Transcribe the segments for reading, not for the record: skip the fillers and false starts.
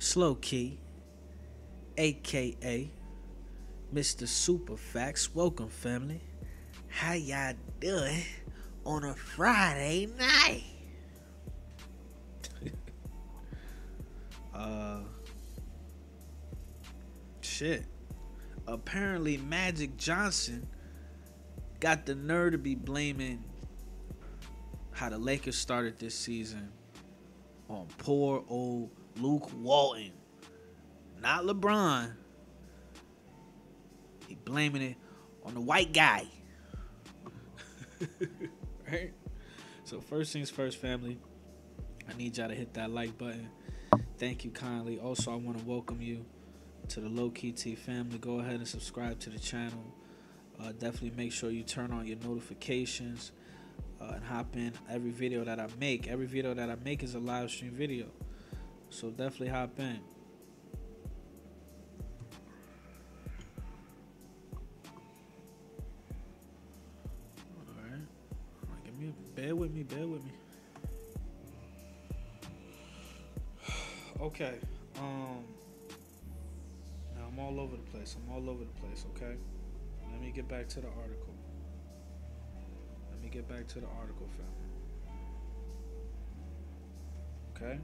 Slow Key, aka Mr. Superfax. Welcome, family. How y'all doing on a Friday night? uh, shit. Apparently, Magic Johnson got the nerve to be blaming how the Lakers started this season on poor old Luke Walton, not LeBron. He blaming it on the white guy. Right? So first things first, family. I need y'all to hit that like button. Thank you kindly. Also, I want to welcome you to the Low Key T family. Go ahead and subscribe to the channel. Definitely make sure you turn on your notifications and hop in every video that I make. Every video that I make is a live stream video. So definitely hop in. Alright. Give me bear with me. Okay. Now I'm all over the place. Okay? Let me get back to the article. Family. Okay?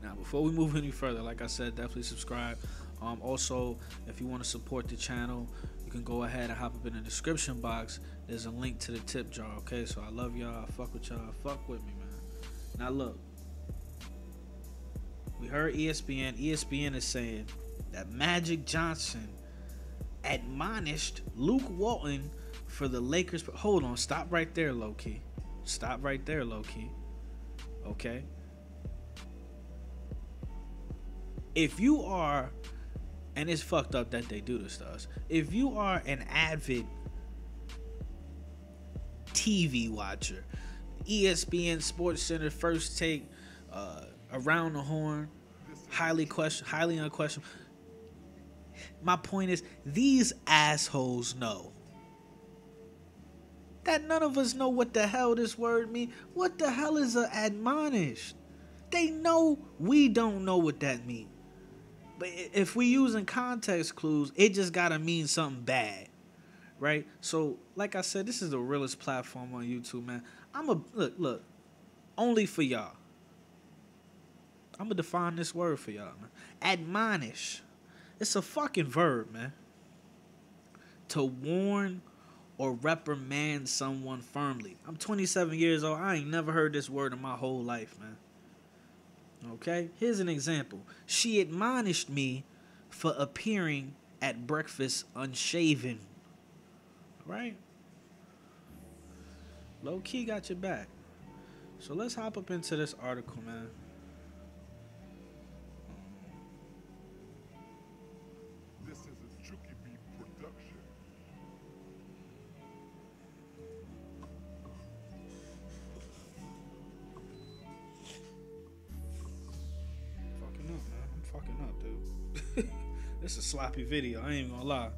Now, before we move any further, like I said, definitely subscribe. Also, if you want to support the channel, you can go ahead and hop up in the description box. There's a link to the tip jar, okay? So I love y'all. I fuck with y'all. Fuck with me, man. Now, look. We heard ESPN. ESPN is saying that Magic Johnson admonished Luke Walton for the Lakers. Hold on. Stop right there, low-key. Okay? If you are, and it's fucked up that they do this to us, if you are an avid TV watcher, ESPN, Sports Center, First Take, Around the Horn, highly unquestionable. My point is, these assholes know that none of us know what the hell this word means. What the hell is a admonished? They know we don't know what that means. But if we using context clues, it just gotta mean something bad, right? So, like I said, this is the realest platform on YouTube, man. Look, only for y'all. I'm gonna define this word for y'all, man. Admonish. It's a fucking verb, man. To warn or reprimand someone firmly. I'm 27 years old. I ain't never heard this word in my whole life, man. Okay, here's an example. She admonished me for appearing at breakfast unshaven. Right? Low key got your back. So let's hop up into this article, man. This is a Chucky Beat production. I'm fucking up, dude. This is a sloppy video. I ain't gonna lie.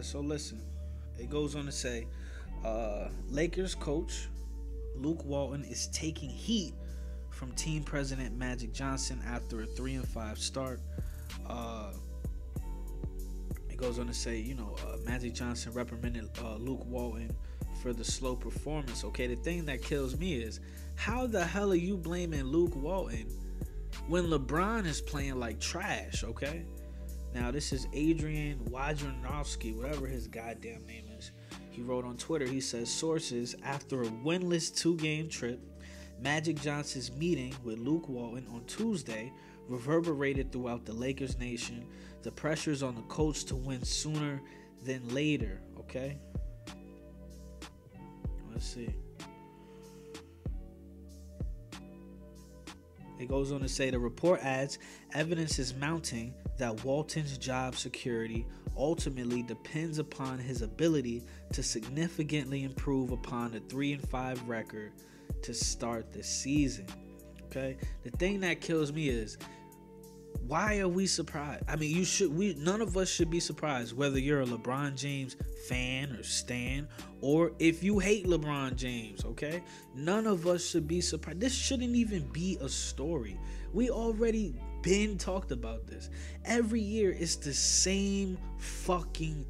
So listen. It goes on to say, Lakers coach Luke Walton is taking heat from team president Magic Johnson after a 3-5 start. It goes on to say, Magic Johnson reprimanded Luke Walton for the slow performance. Okay, the thing that kills me is, how the hell are you blaming Luke Walton when LeBron is playing like trash? Okay, now this is Adrian Wojnarowski, whatever his goddamn name is. He wrote on Twitter, he says, sources, after a winless 2-game trip, Magic Johnson's meeting with Luke Walton on Tuesday reverberated throughout the Lakers nation. The pressures on the coach to win sooner than later. Okay, let's see. It goes on to say, the report adds, evidence is mounting that Walton's job security ultimately depends upon his ability to significantly improve upon the 3-5 record to start the season. Okay, the thing that kills me is, Why are we surprised? I mean, none of us should be surprised whether you're a LeBron James fan or stan, or if you hate LeBron James, okay? None of us should be surprised. This shouldn't even be a story. We already been talked about this. Every year it's the same fucking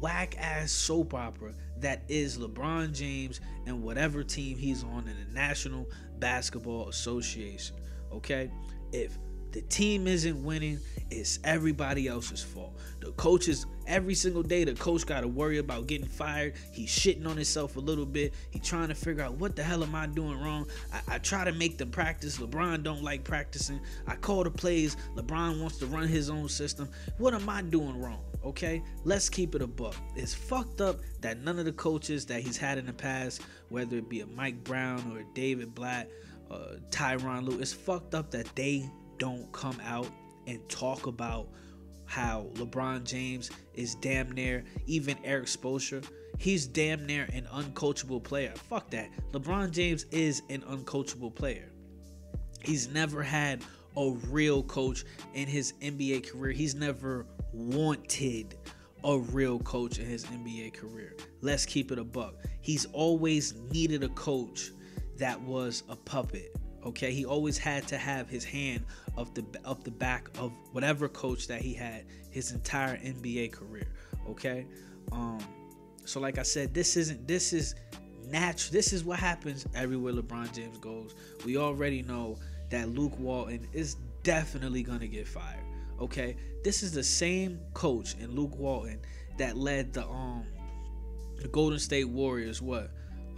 whack ass soap opera that is LeBron James and whatever team he's on in the National Basketball Association, okay? If the team isn't winning, it's everybody else's fault. The coaches, every single day, the coach got to worry about getting fired. He's shitting on himself a little bit. He's trying to figure out, what the hell am I doing wrong? I try to make them practice. LeBron don't like practicing. I call the plays. LeBron wants to run his own system. What am I doing wrong? Okay, let's keep it a buck. It's fucked up that none of the coaches that he's had in the past, whether it be a Mike Brown or a David Blatt, Tyronn Lue, it's fucked up that they don't come out and talk about how LeBron James is damn near, even Eric Spoelstra, he's damn near an uncoachable player. Fuck that. LeBron James is an uncoachable player. He's never had a real coach in his NBA career. He's never wanted a real coach in his NBA career. Let's keep it a buck. He's always needed a coach that was a puppet. Okay, he always had to have his hand up the back of whatever coach that he had his entire NBA career. Okay, so like I said, this is natural. This is what happens everywhere LeBron James goes. We already know that Luke Walton is definitely gonna get fired. Okay, this is the same coach in Luke Walton that led the Golden State Warriors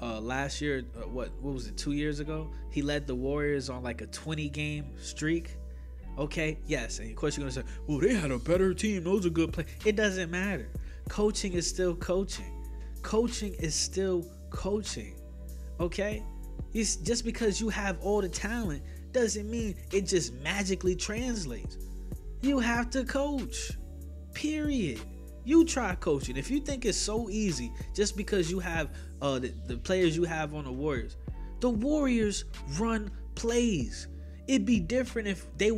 last year, what was it, 2 years ago? He led the Warriors on like a 20-game streak. Okay, yes, and of course you're gonna say, well, they had a better team, those are good players. It doesn't matter. Coaching is still coaching. Coaching is still coaching. Okay, just because you have all the talent doesn't mean it just magically translates. You have to coach, period. You try coaching. If you think it's so easy just because you have the players you have on the Warriors run plays. It'd be different if they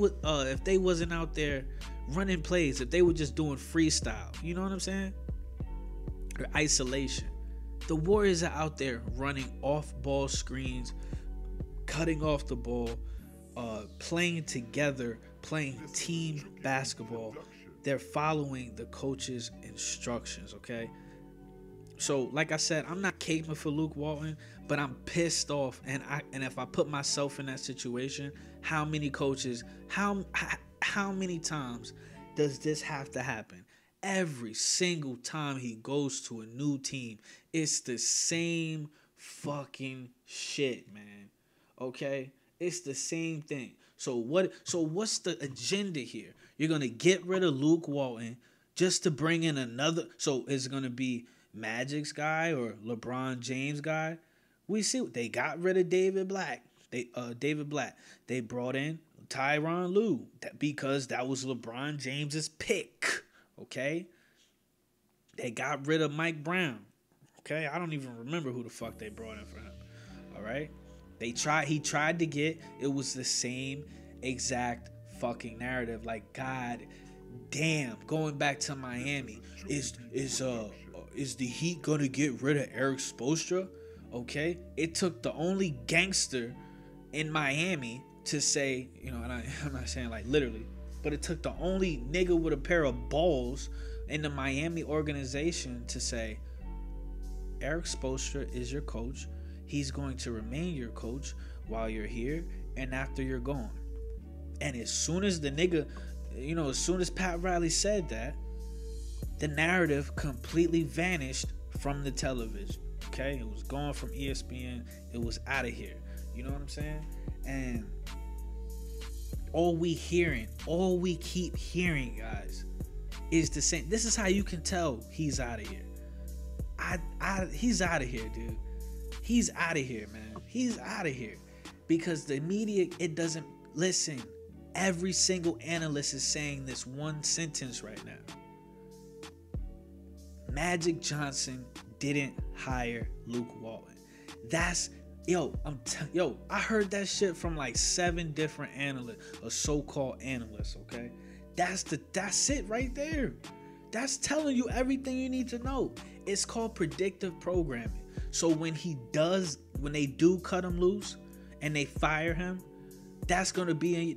wasn't out there running plays, if they were just doing freestyle. You know what I'm saying? Or isolation. The Warriors are out there running off-ball screens, cutting off the ball, playing together, playing team basketball. They're following the coach's instructions, okay? So, like I said, I'm not caping for Luke Walton, but I'm pissed off. And if I put myself in that situation, how many coaches, how many times does this have to happen? Every single time he goes to a new team, it's the same fucking shit, man. Okay? It's the same thing. So what's the agenda here? You're going to get rid of Luke Walton just to bring in another. So is it going to be Magic's guy or LeBron James guy? We see they got rid of David Blatt. They brought in Tyronn Lue because that was LeBron James's pick. Okay? They got rid of Mike Brown. Okay? I don't even remember who the fuck they brought in for him. All right? He tried to get, it was the same exact fucking narrative. Like, god damn, going back to Miami, is the Heat gonna get rid of Eric Spoelstra? Okay, it took the only gangster in Miami to say, you know, and I'm not saying like literally, but it took the only nigga with a pair of balls in the Miami organization to say, Eric Spoelstra is your coach. He's going to remain your coach while you're here and after you're gone. And as soon as the nigga, you know, as soon as Pat Riley said that, the narrative completely vanished from the television. Okay? It was gone from ESPN. It was out of here. You know what I'm saying? And all we keep hearing, guys, is the same. This is how you can tell he's out of here. He's out of here, dude. He's out of here, man. He's out of here. Because the media, it doesn't listen. Every single analyst is saying this one sentence right now. Magic Johnson didn't hire Luke Walton. That's Yo, I heard that shit from like 7 different analysts, or so-called analysts, okay? That's it right there. That's telling you everything you need to know. It's called predictive programming. So when they do cut him loose and they fire him, it's gonna be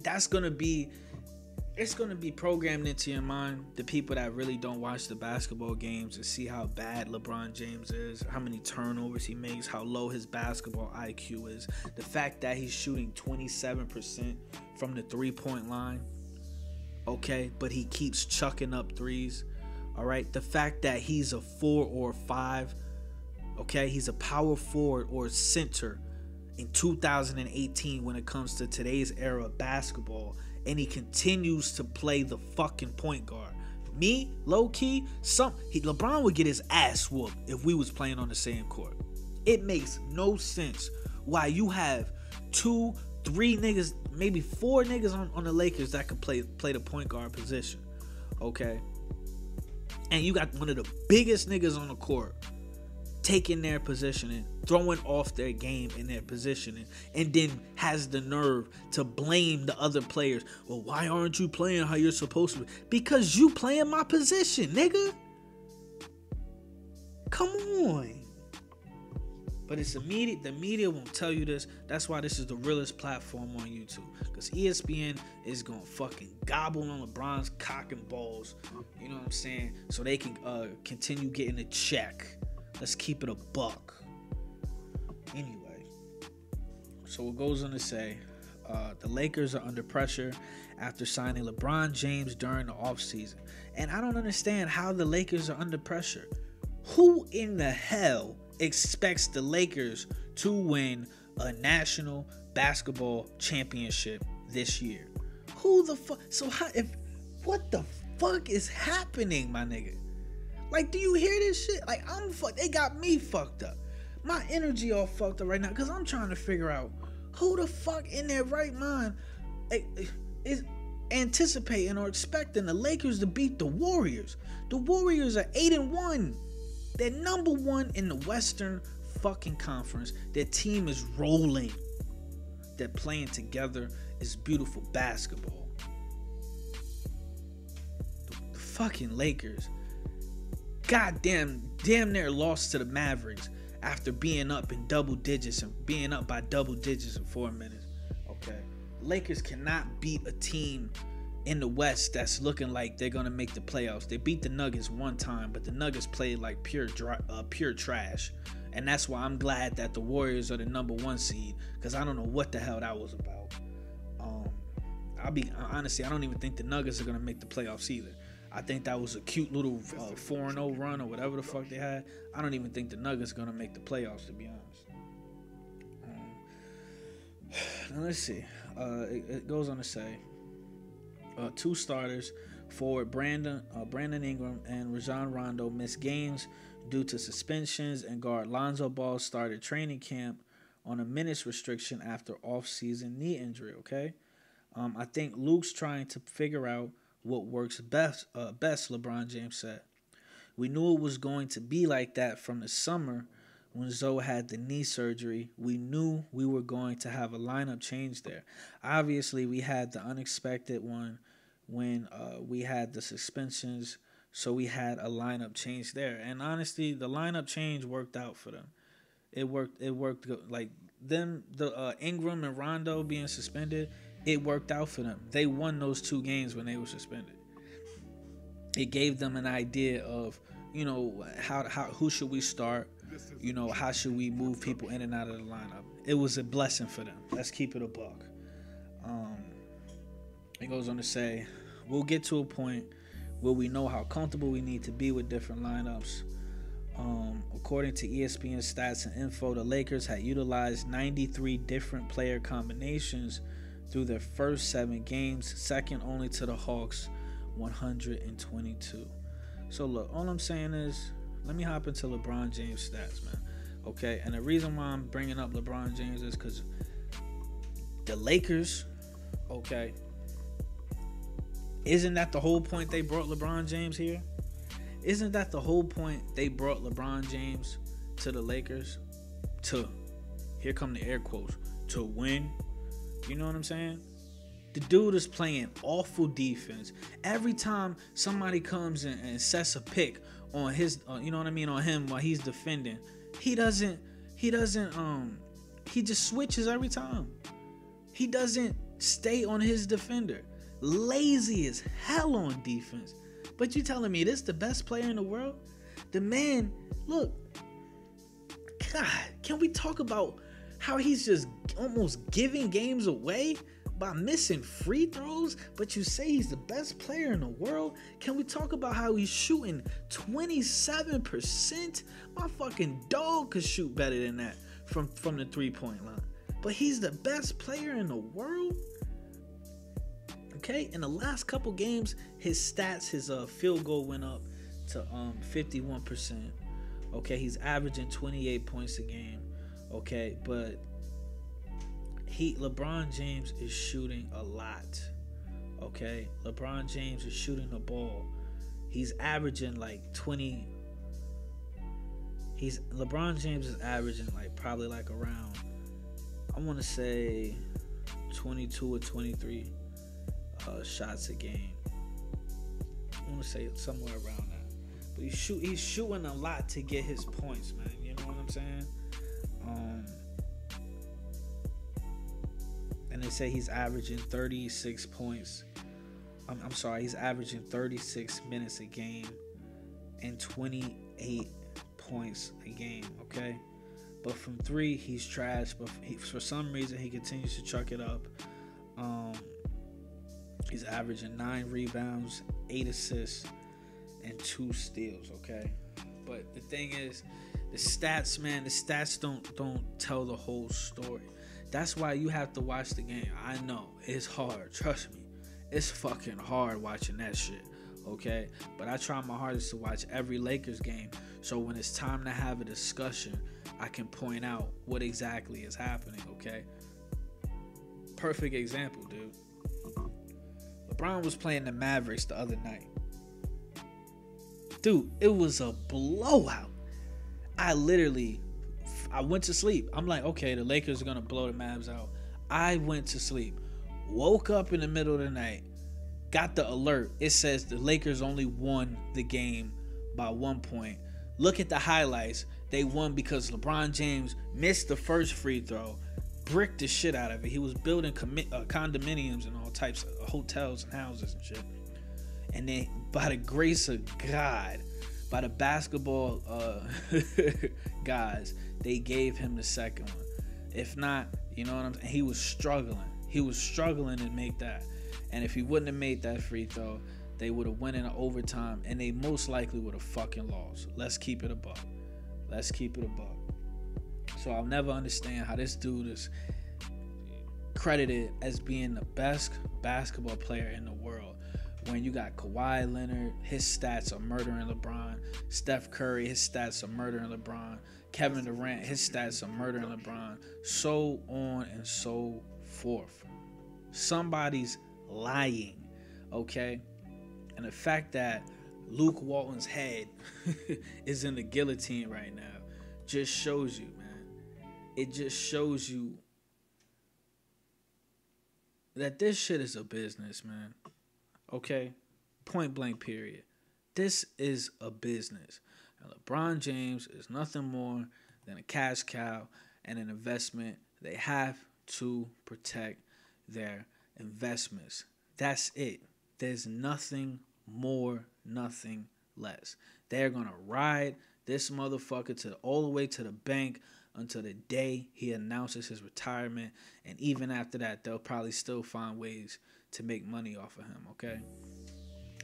programmed into your mind. The people that really don't watch the basketball games and see how bad LeBron James is, how many turnovers he makes, how low his basketball IQ is, the fact that he's shooting 27% from the 3-point line, okay, but he keeps chucking up threes, all right, the fact that he's a 4 or 5, okay, he's a power forward or center in 2018 when it comes to today's era of basketball, and he continues to play the fucking point guard. Me, low key, LeBron would get his ass whooped if we was playing on the same court. It makes no sense why you have 2, 3 niggas, maybe 4 niggas on the Lakers that could play the point guard position, okay? And you got one of the biggest niggas on the court taking their positioning, throwing off their game in their positioning, and then has the nerve to blame the other players. Well, why aren't you playing how you're supposed to? Because you playing my position, nigga. Come on. But it's immediate. The media won't tell you this. That's why this is the realest platform on YouTube. Because ESPN is going to fucking gobble on LeBron's cock and balls. You know what I'm saying? So they can continue getting a check. Let's keep it a buck. Anyway, so it goes on to say, the Lakers are under pressure after signing LeBron James during the offseason. And I don't understand how the Lakers are under pressure. Who in the hell expects the Lakers to win a national basketball championship this year? Who the fuck? So what the fuck is happening, my nigga? Like, do you hear this shit? Like, they got me fucked up. My energy all fucked up right now because I'm trying to figure out who the fuck in their right mind is anticipating or expecting the Lakers to beat the Warriors. The Warriors are 8-1. They're number 1 in the Western fucking Conference. Their team is rolling. They're playing together. It's beautiful basketball. The fucking Lakers, damn near lost to the Mavericks after being up in double digits and being up by double digits in 4 minutes. Okay, Lakers cannot beat a team in the West that's looking like they're gonna make the playoffs. They beat the Nuggets one time, but the Nuggets played like pure trash, and that's why I'm glad that the Warriors are the number 1 seed, because I don't know what the hell that was about. Honestly, I don't even think the Nuggets are gonna make the playoffs either. I think that was a cute little 4-0 run or whatever the fuck they had. I don't even think the Nuggets are going to make the playoffs, to be honest. Now let's see. It goes on to say, 2 starters, forward Brandon Ingram and Rajon Rondo missed games due to suspensions, and guard Lonzo Ball started training camp on a minutes restriction after off-season knee injury, okay? I think Luke's trying to figure out what works best, LeBron James said. We knew it was going to be like that from the summer when Zoe had the knee surgery. We knew we were going to have a lineup change there. Obviously, we had the unexpected one when we had the suspensions, so we had a lineup change there. And honestly, the lineup change worked out for them. It worked like them, the Ingram and Rondo being suspended. It worked out for them. They won those 2 games when they were suspended. It gave them an idea of, you know, who should we start? You know, how should we move people in and out of the lineup? It was a blessing for them. Let's keep it a buck. It goes on to say, we'll get to a point where we know how comfortable we need to be with different lineups. According to ESPN stats and info, the Lakers had utilized 93 different player combinations through their first 7 games, second only to the Hawks, 122. So look, all I'm saying is, let me hop into LeBron James stats, man. Okay, and the reason why I'm bringing up LeBron James is because the Lakers, okay, isn't that the whole point they brought LeBron James here? Isn't that the whole point they brought LeBron James to the Lakers? To here come the air quotes, to win. You know what I'm saying? The dude is playing awful defense. Every time somebody comes and sets a pick on his, you know what I mean, on him while he's defending, he just switches every time. He doesn't stay on his defender. Lazy as hell on defense. But you telling me this the best player in the world? The man, look, God, can we talk about how he's just almost giving games away by missing free throws, but you say he's the best player in the world? Can we talk about how he's shooting 27%? My fucking dog could shoot better than that from the 3-point line. But he's the best player in the world? Okay, in the last couple games, his stats, his field goal went up to 51%. Okay, he's averaging 28 points a game. Okay, but LeBron James is shooting a lot. Okay, LeBron James is shooting the ball. He's averaging like 20. LeBron James is averaging like probably like around, I want to say 22 or 23 shots a game. I want to say somewhere around that. But he's shooting a lot to get his points, man. You know what I'm saying? And they say he's averaging 36 points. I'm sorry, he's averaging 36 minutes a game and 28 points a game, okay? But from three, he's trash. But for some reason, he continues to chuck it up. He's averaging 9 rebounds, 8 assists, and 2 steals, okay? But the thing is, the stats, man, the stats don't tell the whole story. That's why you have to watch the game. I know, it's hard. Trust me. It's fucking hard watching that shit, okay? But I try my hardest to watch every Lakers game, so when it's time to have a discussion, I can point out what exactly is happening, okay? Perfect example, dude. LeBron was playing the Mavericks the other night. Dude, it was a blowout. I went to sleep. I'm like, okay, the Lakers are going to blow the Mavs out. I went to sleep. Woke up in the middle of the night. Got the alert. It says the Lakers only won the game by 1 point. Look at the highlights. They won because LeBron James missed the first free throw. Bricked the shit out of it. He was building condominiums and all types of hotels and houses and shit. And then by the grace of God, by the basketball guys, they gave him the second one. If not, you know what I'm saying? He was struggling. He was struggling to make that. And if he wouldn't have made that free throw, they would have went into overtime, and they most likely would have fucking lost. Let's keep it a buck. Let's keep it a buck. So I'll never understand how this dude is credited as being the best basketball player in the world when you got Kawhi Leonard, his stats are murdering LeBron. Steph Curry, his stats are murdering LeBron. Kevin Durant, his stats are murdering LeBron. So on and so forth. Somebody's lying, okay? And the fact that Luke Walton's head is in the guillotine right now just shows you, man. It just shows you that this shit is a business, man. Okay? Point blank, period. This is a business. And LeBron James is nothing more than a cash cow and an investment. They have to protect their investments. That's it. There's nothing more, nothing less. They're going to ride this motherfucker all the way to the bank until the day he announces his retirement. And even after that, they'll probably still find ways to make money off of him, okay?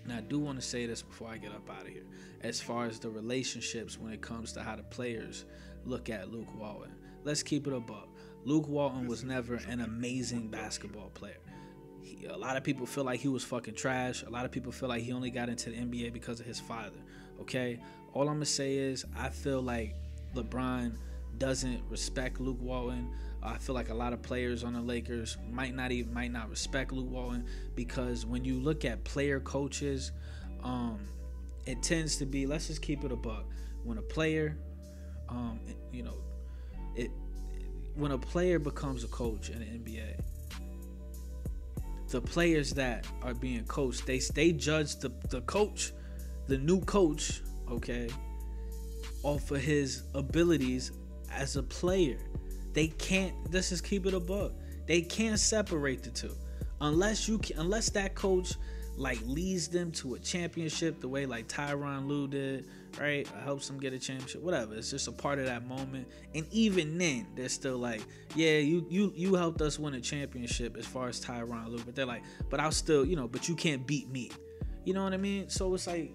Now, I do want to say this before I get up out of here. As far as the relationships when it comes to how the players look at Luke Walton. Let's keep it a buck. Luke Walton was never an amazing basketball player. A lot of people feel like he was fucking trash. A lot of people feel like he only got into the NBA because of his father, okay? All I'm going to say is I feel like LeBron doesn't respect Luke Walton. I feel like a lot of players on the Lakers might not respect Luke Walton because when you look at player coaches, it tends to be, let's just keep it a buck. When a player, when a player becomes a coach in the NBA, the players that are being coached, they judge the coach, the new coach, okay, off of his abilities as a player. They can't, let's just keep it a buck. They can't separate the two. Unless that coach like leads them to a championship the way like Tyronn Lue did, right? Helps them get a championship, whatever. It's just a part of that moment. And even then, they're still like, yeah, you helped us win a championship as far as Tyronn Lue. But they're like, but I'll still, but you can't beat me. You know what I mean? So it's like,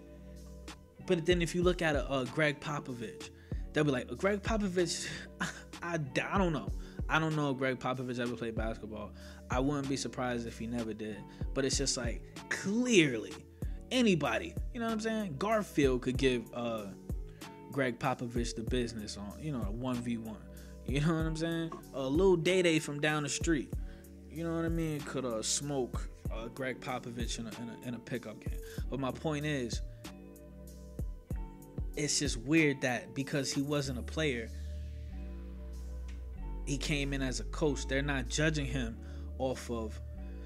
but then if you look at a Greg Popovich, they'll be like, Greg Popovich, I don't know. I don't know if Greg Popovich ever played basketball. I wouldn't be surprised if he never did. But it's just like, clearly, anybody, you know what I'm saying? Garfield could give Greg Popovich the business on, a 1v1. You know what I'm saying? A little Day-Day from down the street, you know what I mean, could smoke Greg Popovich in a pickup game. But my point is, it's just weird that because he wasn't a player, he came in as a coach. They're not judging him off of,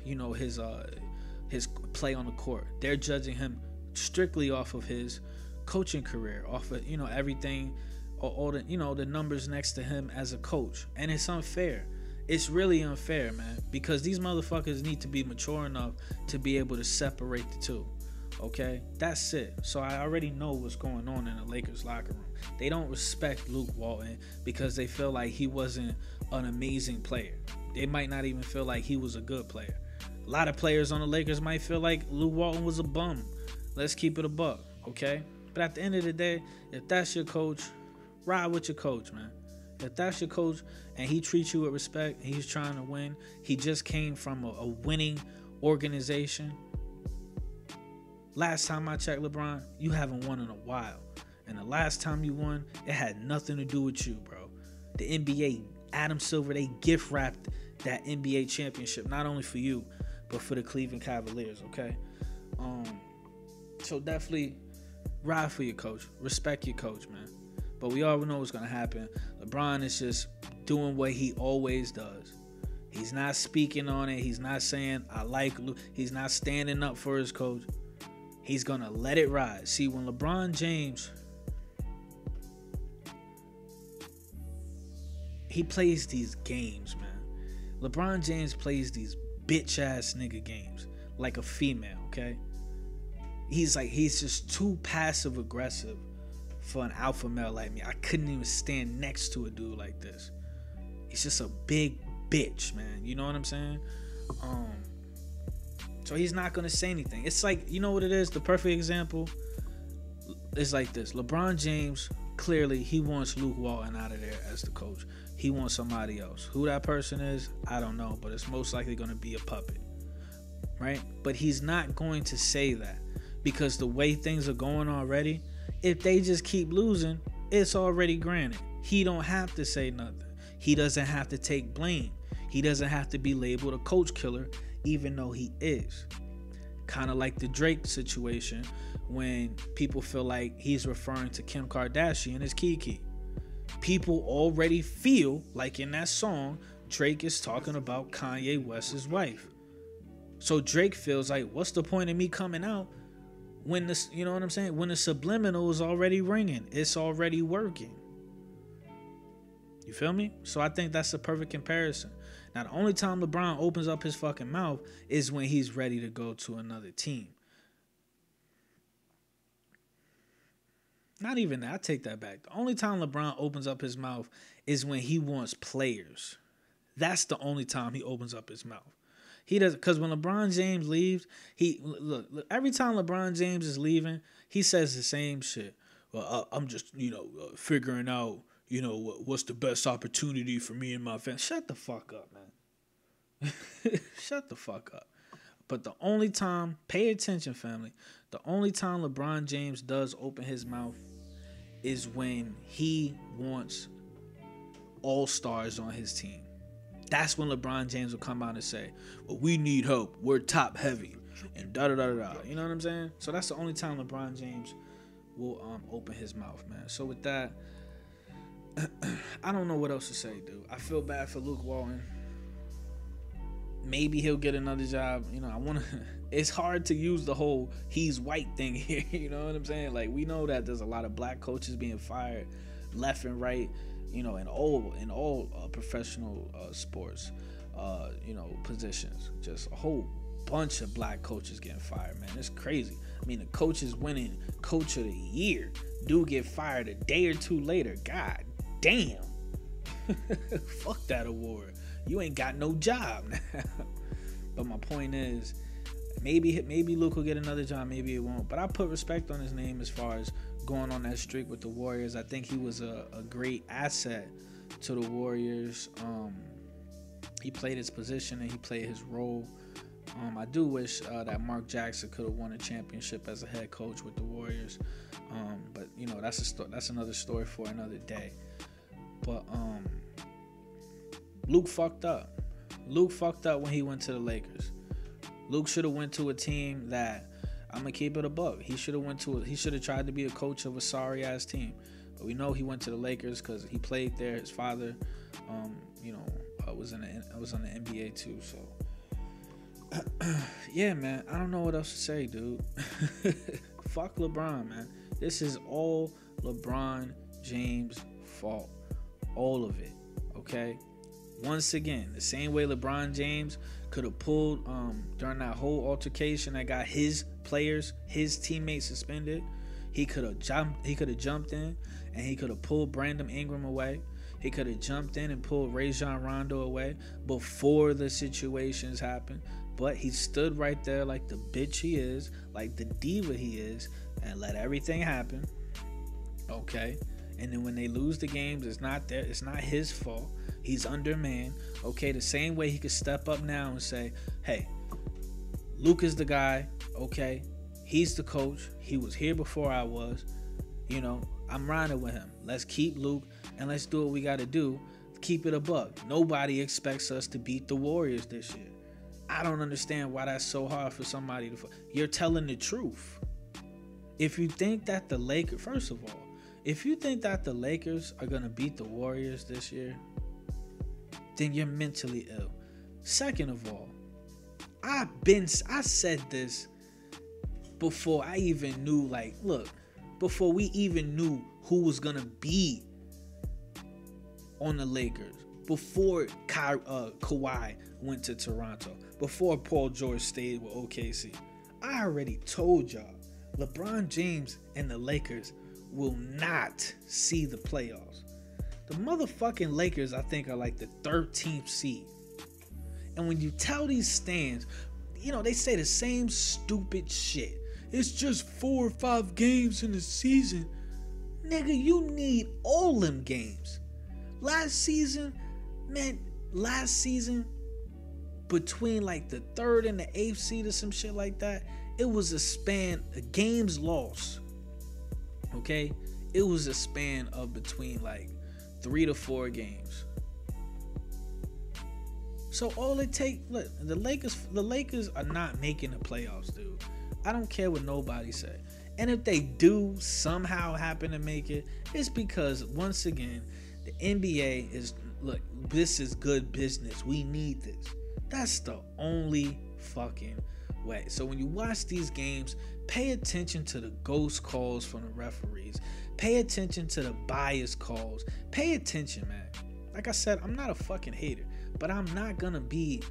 his play on the court. They're judging him strictly off of his coaching career, off of, everything, all the, the numbers next to him as a coach. And it's unfair. It's really unfair, man, because these motherfuckers need to be mature enough to be able to separate the two. Okay, that's it. So I already know what's going on in the Lakers locker room. They don't respect Luke Walton because they feel like he wasn't an amazing player. They might not even feel like he was a good player. A lot of players on the Lakers might feel like Luke Walton was a bum. Let's keep it a buck, okay? But at the end of the day, if that's your coach, ride with your coach, man. If that's your coach and he treats you with respect and he's trying to win, he just came from a winning organization. Last time I checked, LeBron, you haven't won in a while. And the last time you won, it had nothing to do with you, bro. The NBA, Adam Silver, they gift wrapped that NBA championship, not only for you, but for the Cleveland Cavaliers, okay? So definitely ride for your coach. Respect your coach, man. But we all know what's going to happen. LeBron is just doing what he always does. He's not speaking on it. He's not saying, I like Luke. He's not standing up for his coach. He's going to let it ride. See, when LeBron James, he plays these games, man. LeBron James plays these bitch-ass nigga games like a female, okay? He's just too passive-aggressive for an alpha male like me. I couldn't even stand next to a dude like this. He's just a big bitch, man. You know what I'm saying? So he's not going to say anything. It's like, you know what it is? The perfect example is like this. LeBron James, clearly, he wants Luke Walton out of there as the coach. He wants somebody else. Who that person is, I don't know, but it's most likely going to be a puppet, right? But he's not going to say that because the way things are going already, if they just keep losing, it's already granted. He don't have to say nothing. He doesn't have to take blame. He doesn't have to be labeled a coach killer, even though he is. Kind of like the Drake situation when people feel like he's referring to Kim Kardashian as Kiki. People already feel like in that song, Drake is talking about Kanye West's wife. So Drake feels like, what's the point of me coming out when this, you know what I'm saying? When the subliminal is already ringing, it's already working. You feel me? So I think that's the perfect comparison. Now, the only time LeBron opens up his fucking mouth is when he's ready to go to another team. Not even that. I take that back. The only time LeBron opens up his mouth is when he wants players. That's the only time he opens up his mouth. He does, because when LeBron James leaves, look, every time LeBron James is leaving, he says the same shit. Well, I'm just, figuring out, what's the best opportunity for me and my family. Shut the fuck up, man. Shut the fuck up. But the only time, pay attention, family, the only time LeBron James does open his mouth is when he wants all-stars on his team. That's when LeBron James will come out and say, well, we need help. We're top heavy. And da-da-da-da-da. You know what I'm saying? So that's the only time LeBron James will open his mouth, man. So with that, I don't know what else to say, dude. I feel bad for Luke Walton. Maybe he'll get another job. I want to. It's hard to use the whole he's white thing here. You know what I'm saying? Like, we know that there's a lot of black coaches being fired left and right. In all professional sports, positions. Just a whole bunch of black coaches getting fired, man. It's crazy. I mean, the coaches winning Coach of the Year do get fired a day or two later. God damn. Fuck that award. You ain't got no job now. But my point is, maybe Luke will get another job, maybe it won't. But I put respect on his name as far as going on that streak with the Warriors. I think he was a great asset to the Warriors. He played his position and he played his role. I do wish that Mark Jackson could have won a championship as a head coach with the Warriors. But that's another story for another day. But Luke fucked up. Luke fucked up when he went to the Lakers. Luke should have went to a team that, I'm gonna keep it a buck, he should have tried to be a coach of a sorry ass team. But we know he went to the Lakers because he played there. His father was on the NBA too. So yeah, man, I don't know what else to say, dude. Fuck LeBron, man. This is all LeBron James' fault. All of it. Okay? Once again, the same way LeBron James could have pulled during that whole altercation that got his players, his teammates suspended, he could have jumped in and he could have pulled Brandon Ingram away. He could have jumped in and pulled Rajon Rondo away before the situations happened. But he stood right there like the bitch he is, like the diva he is, and let everything happen. Okay? And then when they lose the games, it's not his fault. He's undermanned. Okay, the same way he could step up now and say, hey, Luke is the guy. Okay, he's the coach. He was here before I was. I'm riding with him. Let's keep Luke and let's do what we got to do. Keep it a buck. Nobody expects us to beat the Warriors this year. I don't understand why that's so hard for somebody to... You're telling the truth. If you think that the Lakers... First of all, if you think that the Lakers are going to beat the Warriors this year, then you're mentally ill. Second of all, I said this before I even knew, before we even knew who was going to be on the Lakers, before Kawhi went to Toronto, before Paul George stayed with OKC. I already told y'all, LeBron James and the Lakers will not see the playoffs. The motherfucking Lakers, I think, are like the 13th seed. And when you tell these stands, they say the same stupid shit. It's just 4 or 5 games in the season. Nigga, you need all them games. Last season, between like the 3rd and the 8th seed or some shit like that, it was a span of games lost. Okay? It was a span of between like 3 to 4 games. So all it takes, look, the Lakers are not making the playoffs, dude. I don't care what nobody say. And if they do somehow happen to make it, it's because, once again, the NBA is, look, this is good business. We need this. That's the only fucking way. So when you watch these games, pay attention to the ghost calls from the referees. Pay attention to the bias calls. Pay attention, man. Like I said, I'm not a fucking hater, but I'm not gonna be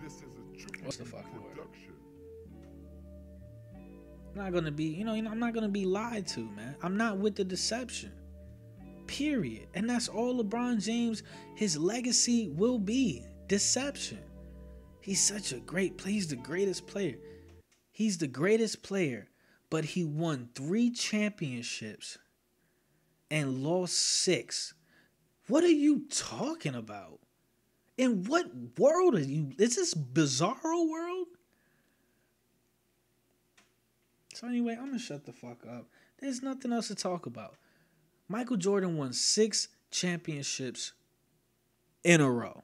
This is a what's the fucking word? production. I'm not gonna be, I'm not gonna be lied to, man. I'm not with the deception. Period. And that's all LeBron James, his legacy will be. Deception. He's such a great player. He's the greatest player. He's the greatest player, but he won 3 championships and lost 6. What are you talking about? In what world are you? Is this bizarro world? So anyway, I'm going to shut the fuck up. There's nothing else to talk about. Michael Jordan won 6 championships in a row.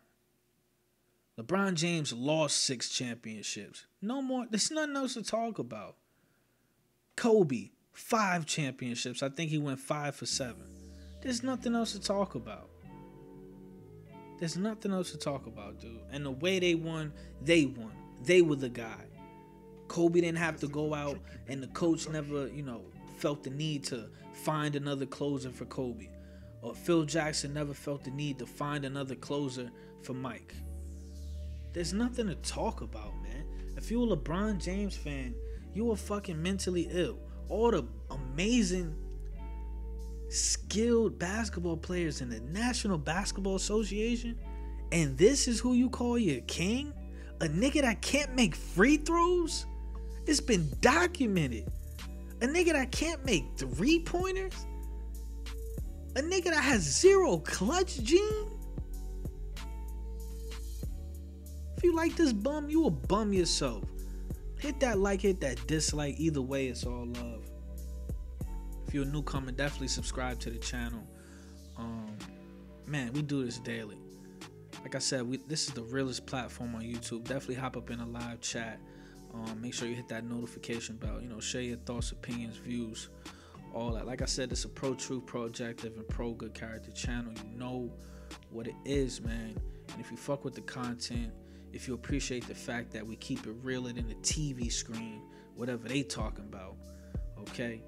LeBron James lost 6 championships. No more. There's nothing else to talk about. Kobe, 5 championships. I think he went 5 for 7. There's nothing else to talk about. There's nothing else to talk about, dude. And the way they won, they won. They were the guy. Kobe didn't have to go out, and the coach never, felt the need to find another closer for Kobe. Or Phil Jackson never felt the need to find another closer for Mike. There's nothing to talk about, man. If you're a LeBron James fan, you are fucking mentally ill. All the amazing, skilled basketball players in the National Basketball Association, and this is who you call your king? A nigga that can't make free throws? It's been documented. A nigga that can't make 3-pointers? A nigga that has 0 clutch gene? If you like this bum, you a bum yourself. Hit that like, hit that dislike. Either way, it's all love. If you're a newcomer, definitely subscribe to the channel. Man, we do this daily. Like I said, this is the realest platform on YouTube. Definitely hop up in a live chat. Make sure you hit that notification bell. Share your thoughts, opinions, views, all that. Like I said, it's a pro-truth, pro-objective, and pro-good character channel. You know what it is, man. And if you fuck with the content, if you appreciate the fact that we keep it realer than the TV screen, whatever they talking about, okay?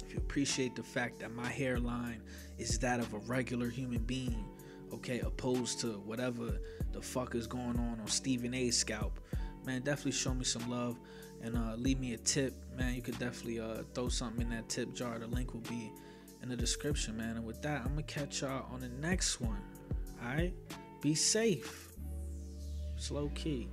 If you appreciate the fact that my hairline is that of a regular human being, okay, opposed to whatever the fuck is going on Stephen A's scalp, man, definitely show me some love and leave me a tip, man. You could definitely throw something in that tip jar. The link will be in the description, man. And with that, I'm gonna catch y'all on the next one. All right, be safe. Slow key.